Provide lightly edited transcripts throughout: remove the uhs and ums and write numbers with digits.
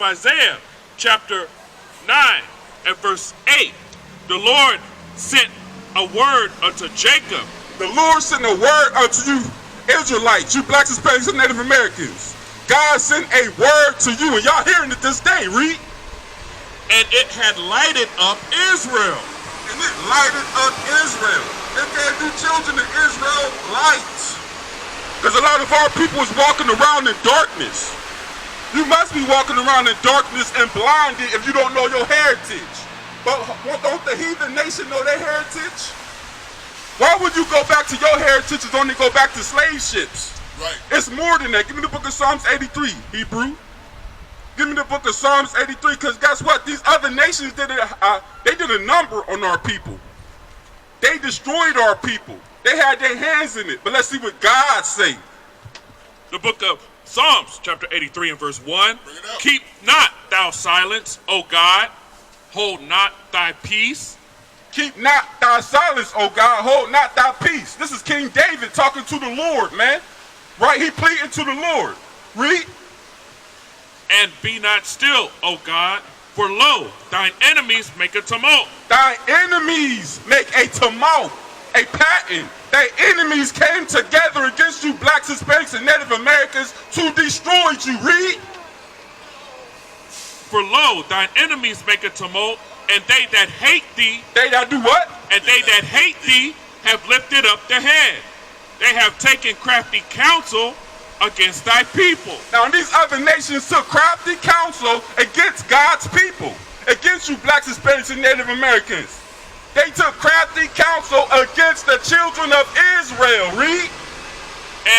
Isaiah chapter 9 and verse 8, the Lord sent a word unto Jacob. The Lord sent a word unto you, Israelites, you blacks, Hispanics, and Native Americans. God sent a word to you, and y'all hearing it this day, read. And it had lighted up Israel. And it lighted up Israel. It gave you children of Israel light. Because a lot of our people is walking around in darkness. You must be walking around in darkness and blinded if you don't know your heritage. But don't the heathen nation know their heritage? Why would you go back to your heritage and only go back to slave ships? Right. It's more than that. Give me the book of Psalms 83, Hebrew. Give me the book of Psalms 83, because guess what? These other nations did a number on our people. They destroyed our people. They had their hands in it. But let's see what God say. The book of Psalms chapter 83 and verse 1. Keep not thou silence, O God. Hold not thy peace. Keep not thy silence, O God. Hold not thy peace. This is King David talking to the Lord, man. Right? He pleading to the Lord. Read. And be not still, O God, for lo, thine enemies make a tumult. Thine enemies make a tumult, a pattern. Thy enemies came together against you, blacks, Hispanics, and Native Americans to destroy you. Read. For lo, thine enemies make a tumult, and they that hate thee. They that do what? And they that hate thee have lifted up their head. They have taken crafty counsel against thy people. Now these other nations took crafty counsel against God's people, against you blacks, Hispanics, and Native Americans. They took crafty counsel against the children of Israel. Read.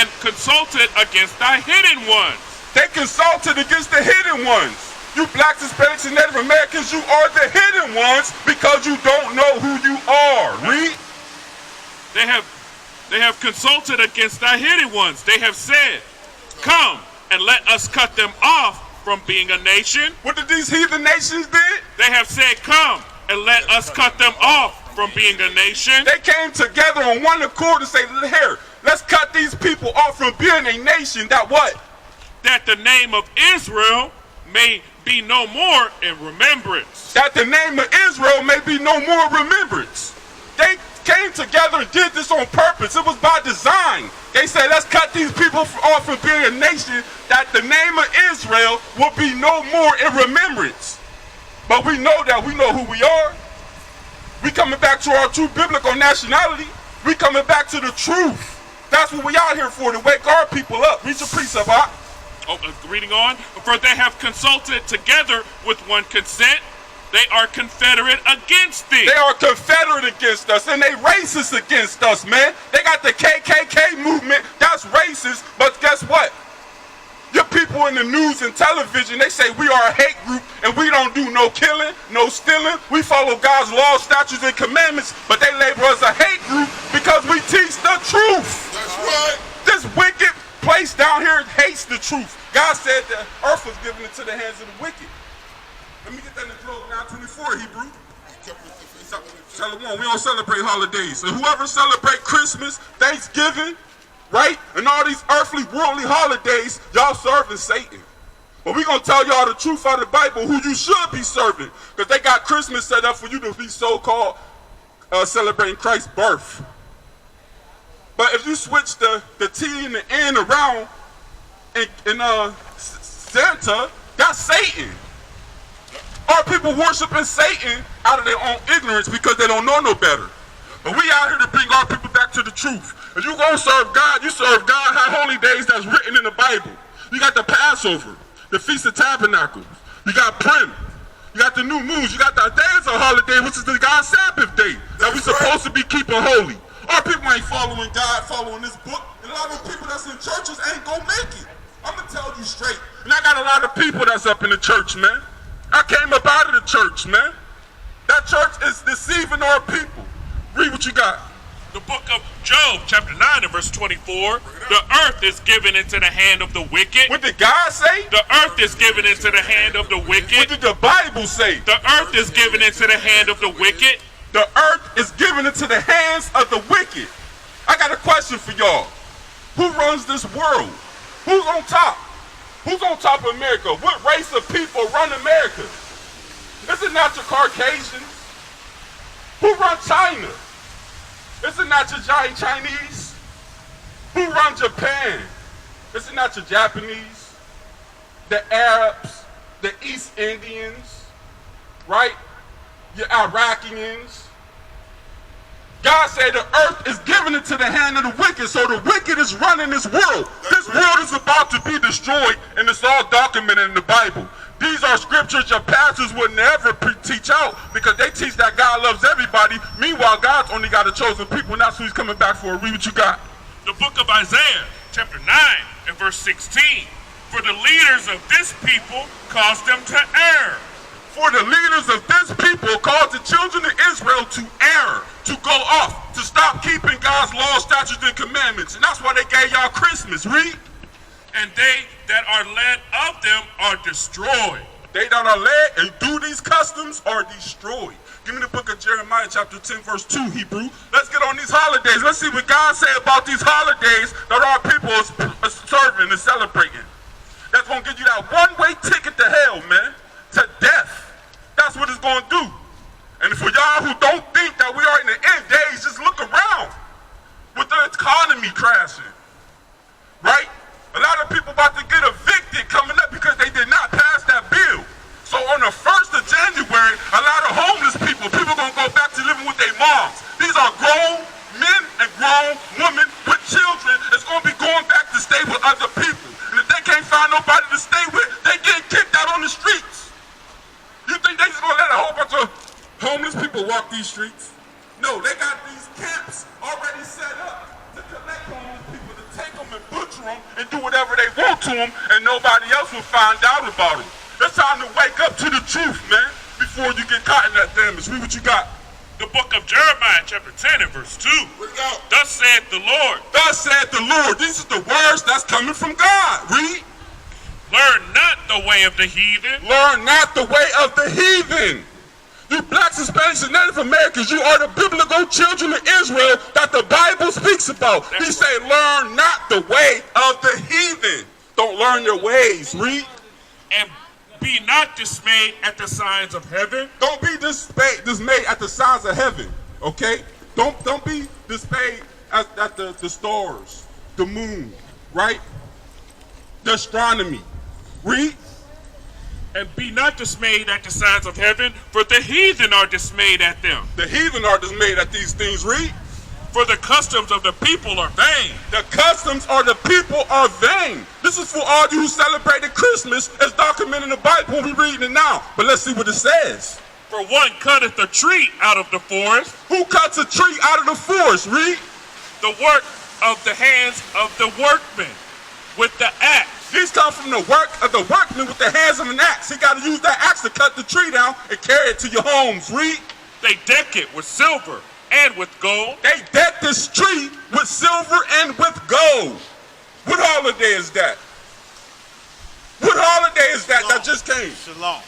And consulted against thy hidden ones. They consulted against the hidden ones. You blacks, Hispanics, and Native Americans, you are the hidden ones because you don't know who you are. Read. They have consulted against thy hidden ones. They have said, come and let us cut them off from being a nation. What did these heathen nations do? They have said, come and let us cut them off from being a nation. They came together on one accord and say, here, let's cut these people off from being a nation that what? That the name of Israel may be no more in remembrance. That the name of Israel may be no more remembrance. They came together and did this on purpose. It was by design. They said, let's cut these people off from being a nation that the name of Israel will be no more in remembrance. But we know that we know who we are. We coming back to our true biblical nationality. We coming back to the truth. That's what we out here for, to wake our people up. Read your precept, huh? Reading on. For they have consulted together with one consent. They are confederate against thee. They are confederate against us, and they racist against us, man. They got the KKK movement. That's racist, but guess what? Your people in the news and television, they say we are a hate group, and we don't do no killing, no stealing. We follow God's laws, statutes, and commandments, but they label us a hate group because we teach the truth. That's right. This wicked place down here hates the truth. God said the earth was given into the hands of the wicked. Let me get that in Job 9:24, Hebrew. Tell them we don't celebrate holidays. And whoever celebrate Christmas, Thanksgiving, right, and all these earthly, worldly holidays, y'all serving Satan. But we're going to tell y'all the truth out of the Bible, who you should be serving. Because they got Christmas set up for you to be so-called celebrating Christ's birth. But if you switch the T and the N around in Santa, that's Satan. Our people worshiping Satan out of their own ignorance because they don't know no better. But we out here to bring our people back to the truth. If you gonna serve God, you serve God. Have holy days that's written in the Bible. You got the Passover, the Feast of Tabernacles. You got Purim. You got the new moons. You got the days of holiday, which is the God's Sabbath day that we supposed to be keeping holy. Our people ain't following God, following this book. And a lot of people that's in churches ain't gonna make it. I'm gonna tell you straight. And I got a lot of people that's up in the church, man. I came up out of the church, man. That church is deceiving our people. Read what you got. The book of Job, chapter 9 and verse 24. The earth is given into the hand of the wicked. What did God say? The earth is given into the hand of the wicked. What did the Bible say? The earth is given into the hand of the wicked. The earth is given into the hands of the wicked. I got a question for y'all. Who runs this world? Who's on top? Who's on top of America? What race of people run America? Is it not your Caucasians? Who run China? Is it not your giant Chinese? Who run Japan? Is it not your Japanese? The Arabs? The East Indians? Right? Your Iraqians? God said the earth is given into the hand of the wicked, so the wicked is running this world. This world is about to be destroyed, and it's all documented in the Bible. These are scriptures your pastors would never teach out because they teach that God loves everybody. Meanwhile, God's only got a chosen people, and that's who he's coming back for. Read what you got. The book of Isaiah, chapter 9 and verse 16. For the leaders of this people caused them to err. For the leaders of this people caused the children of Israel to err, to go off, to stop keeping God's laws, statutes, and commandments. And that's why they gave y'all Christmas. Read. And they that are led of them are destroyed. They that are led and do these customs are destroyed. Give me the book of Jeremiah chapter 10 verse 2, Hebrew. Let's get on these holidays. Let's see what God said about these holidays that our people are serving and celebrating. That's going to give you that one-way ticket to hell, man. To death. That's what it's going to do. And for y'all who don't think that we are in the end days, just look around with the economy crashing. Right? A lot of people about to get evicted coming up because they did not pass that bill. So on the 1st of January, a lot of homeless people going to go back to living with their moms. These are grown men and grown women with children that's going to be going back to stay with other people. And if they can't find nobody to stay with, they get kicked out on the streets. You think they just going to let a whole bunch of homeless people walk these streets? No, they got these camps already set up to collect homeless people, to take them and butcher them and do whatever they want to them, and nobody else will find out about them. It's time to wake up to the truth, man, before you get caught in that damage. Read what you got. The book of Jeremiah, chapter 10 and verse 2. Thus saith the Lord. Thus saith the Lord. These are the words that's coming from God. Read. Learn not the way of the heathen. Learn not the way of the heathen. You blacks, Hispanics, and Native Americans, you are the biblical children of Israel that the Bible speaks about. He say, learn not the way of the heathen. Don't learn their ways. Read. And be not dismayed at the signs of heaven. Don't be dismayed at the signs of heaven. Okay? Don't be dismayed at the stars, the moon, right? The astronomy. Read. And be not dismayed at the signs of heaven, for the heathen are dismayed at them. The heathen are dismayed at these things. Read. For the customs of the people are vain. The customs of the people are vain. This is for all you who celebrated Christmas as documented in the Bible. We're reading it now. But let's see what it says. For one cutteth a tree out of the forest. Who cuts a tree out of the forest? Read. The work of the hands of the workmen with the axe. These come from the work of the workman with the hands of an axe. He got to use that axe to cut the tree down and carry it to your homes. Read. They deck it with silver and with gold. They deck this tree with silver and with gold. What holiday is that? What holiday is that that just came? Shalom.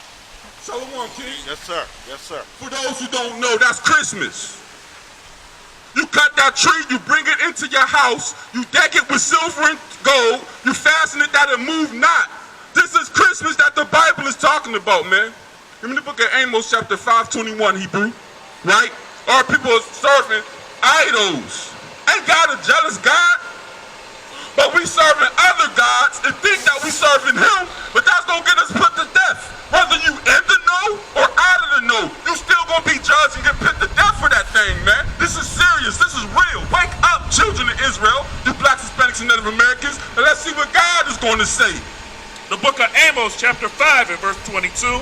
Shalom, King. Yes, sir. Yes, sir. For those who don't know, that's Christmas. You cut that tree, you bring it into your house, you deck it with silver and gold, you fasten it that it move not. This is Christmas that the Bible is talking about, man. Give me the book of Amos chapter 5:21, Hebrew, right? Our people are serving idols. Ain't God a jealous God? But we serving other gods and think that we serving him, but that's gonna get us put to death. Whether you in the know or out of the know, you still gonna be judged and get put to death for that thing, man. This is serious. This is real. Wake up, children of Israel, you blacks, Hispanics, and Native Americans, and let's see what God is going to say. The book of Amos, chapter 5 and verse 22.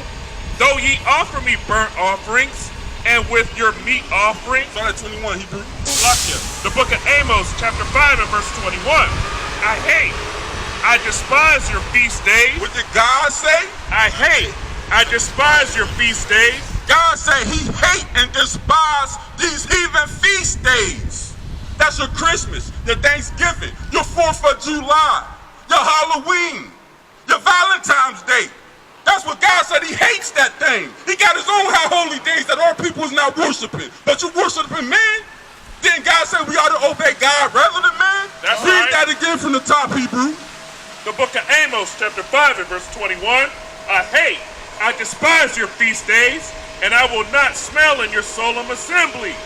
Though ye offer me burnt offerings, and with your meat offerings. Start at 21, Hebrew. The book of Amos, chapter 5 and verse 21. I despise your feast days. What did God say? I despise your feast days. God said he hate and despise these heathen feast days. That's your Christmas, your Thanksgiving, your 4th of July, your Halloween, your Valentine's Day. That's what God said. He hates that thing. He got his own high holy days that our people is not worshiping. But you worshiping man? Then God said we ought to obey God rather than man? That's Read right. that again from the top, Hebrew. The book of Amos, chapter 5 and verse 21. I despise your feast days, and I will not smell in your solemn assemblies.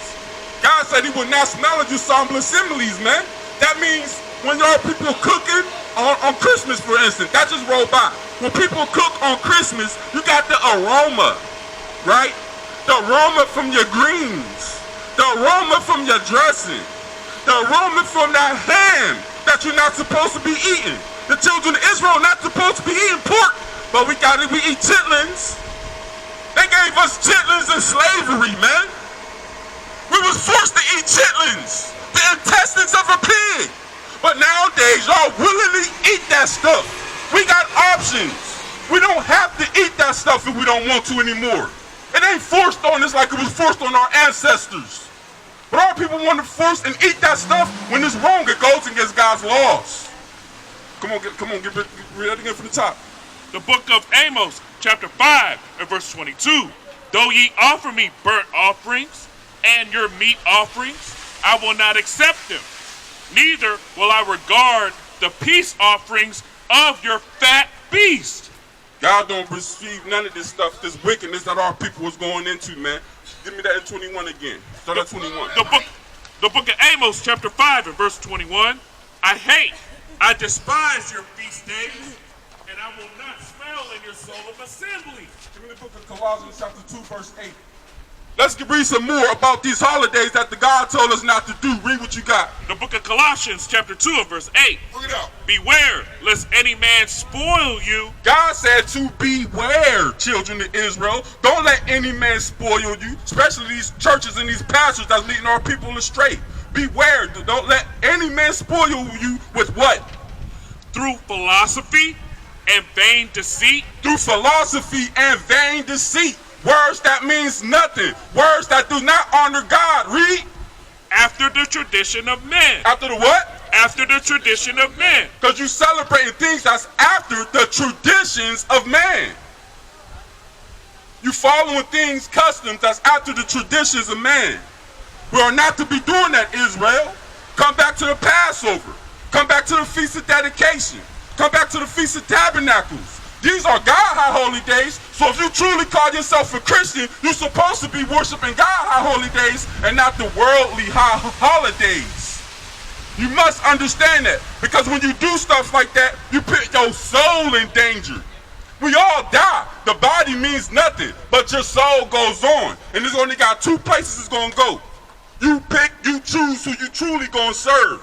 God said he would not smell at your solemn assemblies, man. That means when there are people cooking on Christmas, for instance, that just rolled by. When people cook on Christmas, you got the aroma, right? The aroma from your greens, the aroma from your dressing, the aroma from that ham that you're not supposed to be eating. The children of Israel are not supposed to be eating pork, but we eat chitlins. They gave us chitlins in slavery, man. We was forced to eat chitlins, the intestines of a pig. But nowadays, y'all willingly eat that stuff. We got options. We don't have to eat that stuff if we don't want to anymore. It ain't forced on us like it was forced on our ancestors. But our people want to force and eat that stuff when it's wrong. It goes against God's laws. Come on, read that again from the top. The book of Amos, chapter 5 and verse 22. Though ye offer me burnt offerings and your meat offerings, I will not accept them. Neither will I regard the peace offerings of your fat beast. God don't receive none of this stuff, this wickedness that our people was going into, man. Give me that in 21 again. Start at 21. The book of Amos, chapter 5 and verse 21. I despise your feast days, and I will not smell in your solemn assembly. Give me the book of Colossians, chapter 2, verse 8. Let's read some more about these holidays that the God told us not to do. Read what you got. The book of Colossians, chapter 2 and verse 8. Bring it out. Beware, lest any man spoil you. God said to beware, children of Israel. Don't let any man spoil you, especially these churches and these pastors that's leading our people astray. Beware. Don't let any man spoil you with what? Through philosophy and vain deceit. Through philosophy and vain deceit. Words that means nothing. Words that do not honor God. Read. After the tradition of men. After the what? After the tradition of men. Because you celebrating things that's after the traditions of man. You following things, customs that's after the traditions of man. We are not to be doing that, Israel. Come back to the Passover. Come back to the Feast of Dedication. Come back to the Feast of Tabernacles. These are God high holy days. So if you truly call yourself a Christian, you're supposed to be worshiping God high holy days and not the worldly high holidays. You must understand that. Because when you do stuff like that, you put your soul in danger. We all die. The body means nothing, but your soul goes on. And it's only got two places it's going to go. You pick, you choose who you truly going to serve.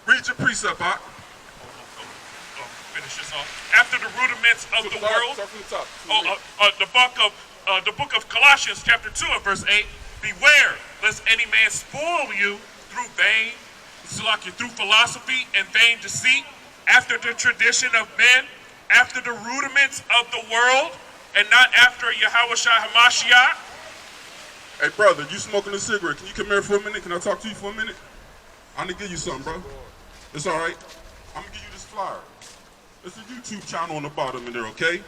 Read your precept, Bach. Finish this off. After the rudiments of the world. The book of Colossians, chapter 2 and verse 8. Beware, lest any man spoil you through through philosophy and vain deceit, after the tradition of men, after the rudiments of the world, and not after Yahushua HaMashiach. Hey, brother, you smoking a cigarette? Can you come here for a minute? Can I talk to you for a minute? I'm going to give you something, bro. It's all right. I'm going to give you this flyer. It's a YouTube channel on the bottom in there, okay?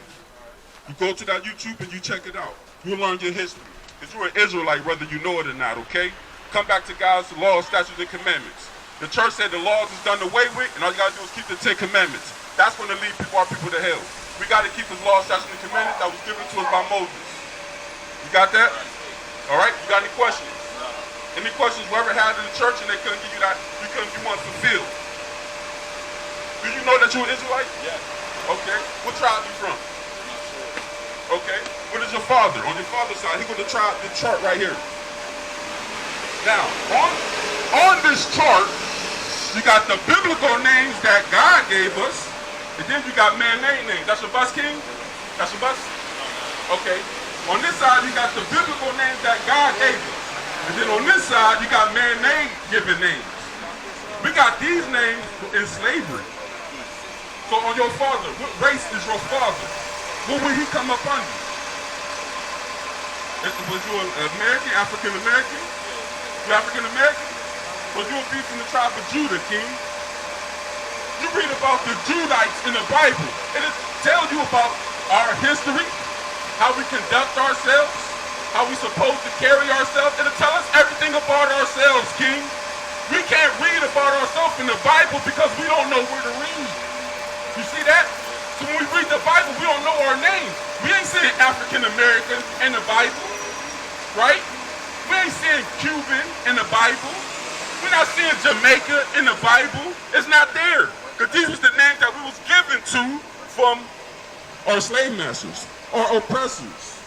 You go to that YouTube and you check it out. You'll learn your history. Because you're an Israelite, whether you know it or not, okay? Come back to God's laws, statutes, and commandments. The church said the laws is done away with, and all you got to do is keep the 10 commandments. That's going to lead our people to hell. We got to keep his laws, statutes, and commandments that was given to us by Moses. You got that? All right? You got any questions? Any questions whoever had in the church and they couldn't give you that, you couldn't get one fulfilled? Do you know that you're an Israelite? Yes. Okay. What tribe you from? Okay. What is your father? On your father's side, he got the chart right here. Now, on this chart, you got the biblical names that God gave us, and then you got man-made names. That's your bus, King? That's your bus? Okay. On this side, you got the biblical names that God gave us. And then on this side, you got man-made given names. We got these names in slavery. So on your father, what race is your father? What will he come up under? Was you an American, African American? You African American? Was you a be from the tribe of Judah, King? You read about the Judites in the Bible, and it tells you about our history, how we conduct ourselves, how we supposed to carry ourselves. It'll tell us everything about ourselves, King. We can't read about ourselves in the Bible because we don't know where to read. You see that? So when we read the Bible, we don't know our names. We ain't seeing African American in the Bible, right? We ain't seeing Cuban in the Bible. We're not seeing Jamaica in the Bible. It's not there. Because these was the names that we was given to from our slave masters, our oppressors,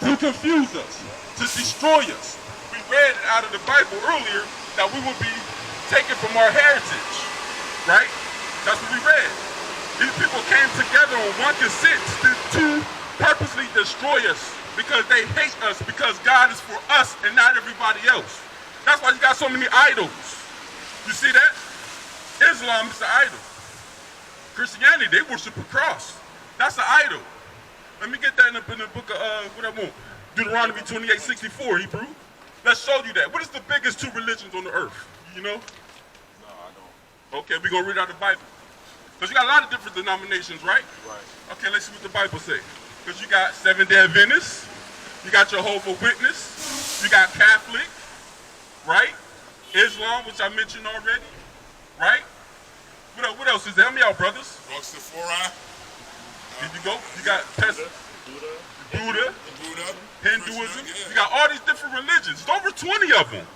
to confuse us, to destroy us. We read out of the Bible earlier that we would be taken from our heritage, right? That's what we read. These people came together on one consent to purposely destroy us because they hate us because God is for us and not everybody else. That's why you got so many idols. You see that? Islam is an idol. Christianity, they worship a cross. That's an idol. Let me get that in the book of, Deuteronomy 28:64, Hebrew. Let's show you that. What is the biggest two religions on the earth? You know? No, I don't. Okay, we're going to read out the Bible. Because you got a lot of different denominations, right? Right. Okay, let's see what the Bible says. Because you got Seventh-day Adventists, you got Jehovah's Witness, you got Catholic, right? Islam, which I mentioned already, right? What else is there? Help me out, brothers. Rastafari. Here you go. You got Buddha, Hinduism. Yeah. You got all these different religions. There's over 20 of them.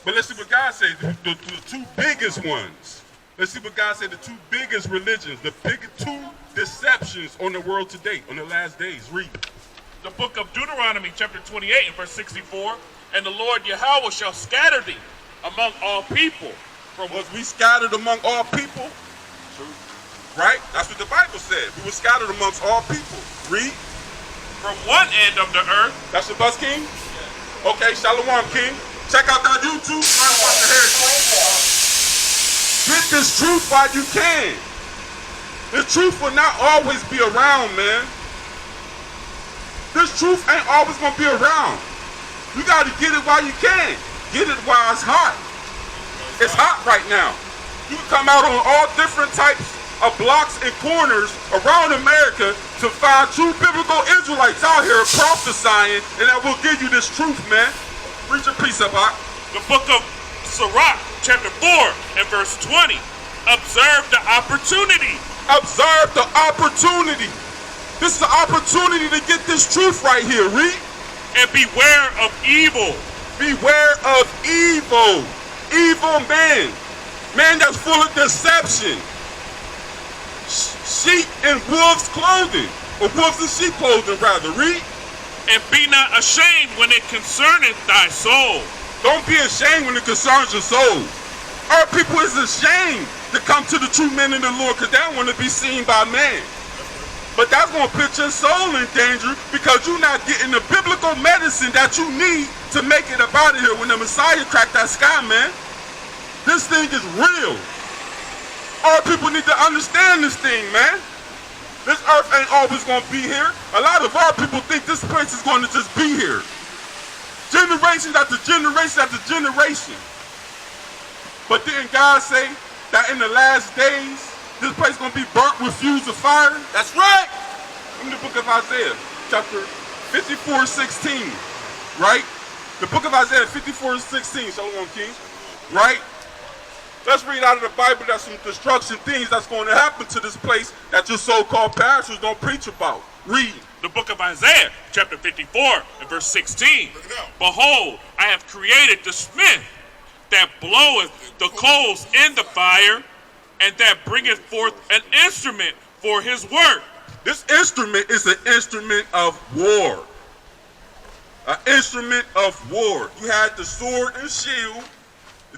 But let's see what God says, the two biggest ones. Let's see what God said, the two biggest religions, the two deceptions on the world today, on the last days. Read. The book of Deuteronomy, chapter 28 and verse 64. And the Lord Yahweh shall scatter thee among all people. Was we scattered among all people? True. Right? That's what the Bible said. We were scattered amongst all people. Read. From one end of the earth. That's your bus, King? Okay, Shalom, King. Check out that YouTube. Try to watch the heritage. Get this truth while you can. The truth will not always be around, man. This truth ain't always gonna be around. You gotta get it while you can. Get it while it's hot. It's hot right now. You can come out on all different types of blocks and corners around America to find true biblical Israelites out here prophesying, and that will give you this truth, man. Read your precept, Hawk. The book of Sirach, chapter 4 and verse 20. Observe the opportunity. Observe the opportunity. This is the opportunity to get this truth right here. Read. And beware of evil. Beware of evil. Evil man. Man that's full of deception. Sheep in wolves' clothing. Or wolves in sheep clothing, rather. Read. And be not ashamed when it concerneth thy soul. Don't be ashamed when it concerns your soul. Our people is ashamed to come to the true men in the Lord because they don't want to be seen by man. But that's going to put your soul in danger because you're not getting the biblical medicine that you need to make it up out of here when the Messiah cracked that sky, man. This thing is real. Our people need to understand this thing, man. This earth ain't always going to be here. A lot of our people think this place is going to just be here. Generations after generation after generation. But didn't God say that in the last days, this place is going to be burnt with fuse of fire? That's right. In the book of Isaiah, chapter 54:16, right? The book of Isaiah 54:16, Shalom King, right? Let's read out of the Bible that some destruction things that's going to happen to this place that your so-called pastors don't preach about. Read. The book of Isaiah, chapter 54 and verse 16. Behold, I have created the smith that bloweth the coals in the fire, and that bringeth forth an instrument for his work. This instrument is an instrument of war. An instrument of war. You had the sword and shield.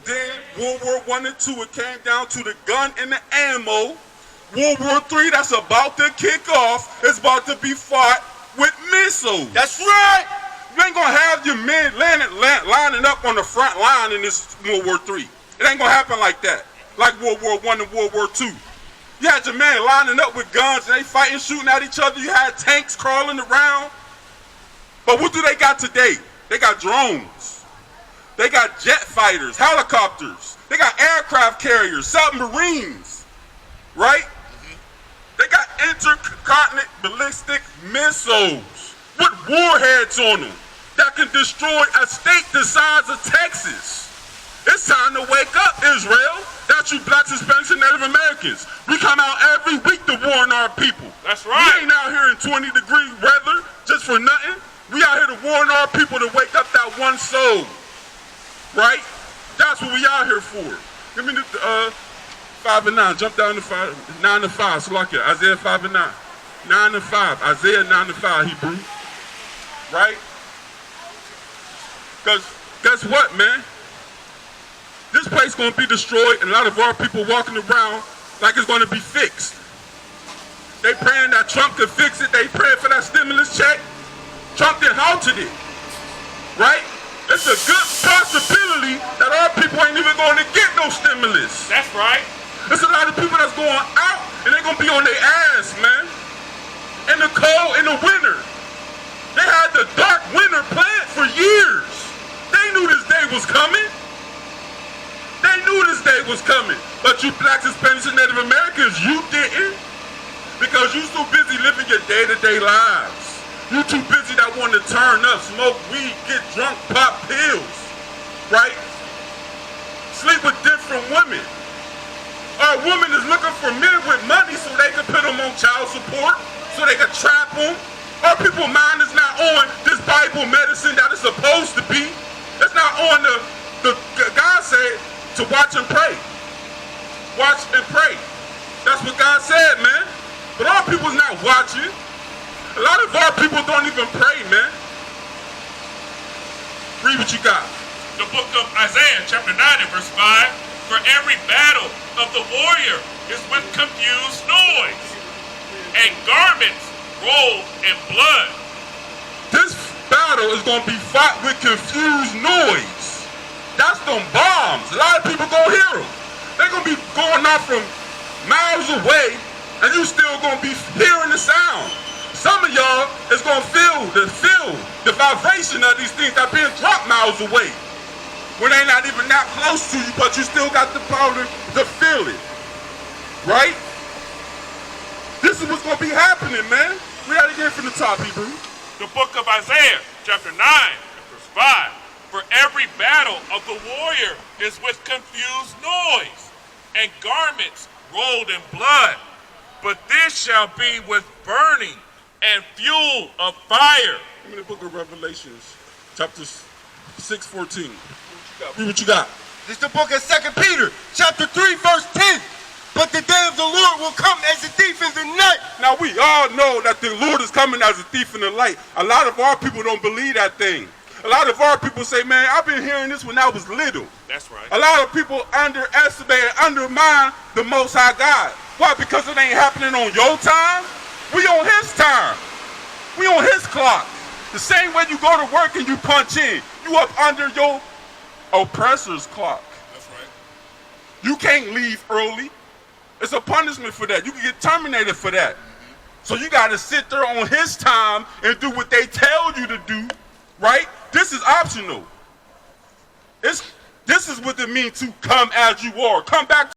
Then World War I and II, it came down to the gun and the ammo. World War III, that's about to kick off, is about to be fought with missiles. That's right. You ain't gonna have your men lining up on the front line in this World War III. It ain't gonna happen like that. Like World War I and World War II. You had your men lining up with guns and they fighting, shooting at each other. You had tanks crawling around. But what do they got today? They got drones. They got jet fighters, helicopters. They got aircraft carriers, submarines, right? They got intercontinental ballistic missiles with warheads on them that can destroy a state the size of Texas. It's time to wake up, Israel. That's you blacks, Hispanics, and Native Americans. We come out every week to warn our people. That's We right. ain't out here in 20-degree weather just for nothing. We out here to warn our people to wake up that one soul. Right? That's what we out here for. Give me the 5 and 9. Jump down to 5, 9 and 5. So like it. Isaiah 5 and 9. 9 and 5. Isaiah 9 and 5, Hebrew. Right? Because guess what, man? This place gonna be destroyed, and a lot of our people walking around like it's gonna be fixed. They praying that Trump could fix it. They praying for that stimulus check. Trump done halted it, right? It's a good possibility that our people ain't even going to get no stimulus. That's right. There's a lot of people that's going out, and they're gonna be on their ass, man. In the cold, in the winter. They had the dark winter planned for years. They knew this day was coming. They knew this day was coming. But you blacks, Hispanics, and Native Americans, you didn't. Because you so busy living your day-to-day lives. You too busy that want to turn up, smoke weed, get drunk, pop pills. Right? Sleep with different women. Our woman is looking for men with money so they can put them on child support, so they can trap them. Our people's mind is not on this Bible medicine that it's supposed to be. It's not on the God said to watch and pray. Watch and pray. That's what God said, man. But our people's not watching. A lot of our people don't even pray, man. Read what you got. The book of Isaiah, chapter 9 and verse 5. For every battle of the warrior is with confused noise, and garments rolled in blood. This battle is going to be fought with confused noise. That's them bombs. A lot of people gonna hear them. They're going to be going off from miles away, and you still going to be hearing the sound. Some of y'all is going to feel the vibration of these things that being dropped miles away. When they're not even that close to you, but you still got the power to feel it. Right? This is what's going to be happening, man. We got to get from the top, Hebrew. The book of Isaiah, chapter 9 and verse 5. For every battle of the warrior is with confused noise, and garments rolled in blood. But this shall be with burning and fuel of fire. Give me the book of Revelations, chapter 6:14. Read what you got. This is the book of 2 Peter, chapter 3, verse 10. But the day of the Lord will come as a thief in the night. Now we all know that the Lord is coming as a thief in the light. A lot of our people don't believe that thing. A lot of our people say, man, I've been hearing this when I was little. That's right. A lot of people underestimate and undermine the Most High God. Why? Because it ain't happening on your time. We on his time. We on his clock. The same way you go to work and you punch in. You up under your oppressor's clock. That's right. You can't leave early. It's a punishment for that. You can get terminated for that. So you got to sit there on his time and do what they tell you to do, right? This is optional. This is what it means to come as you are. Come back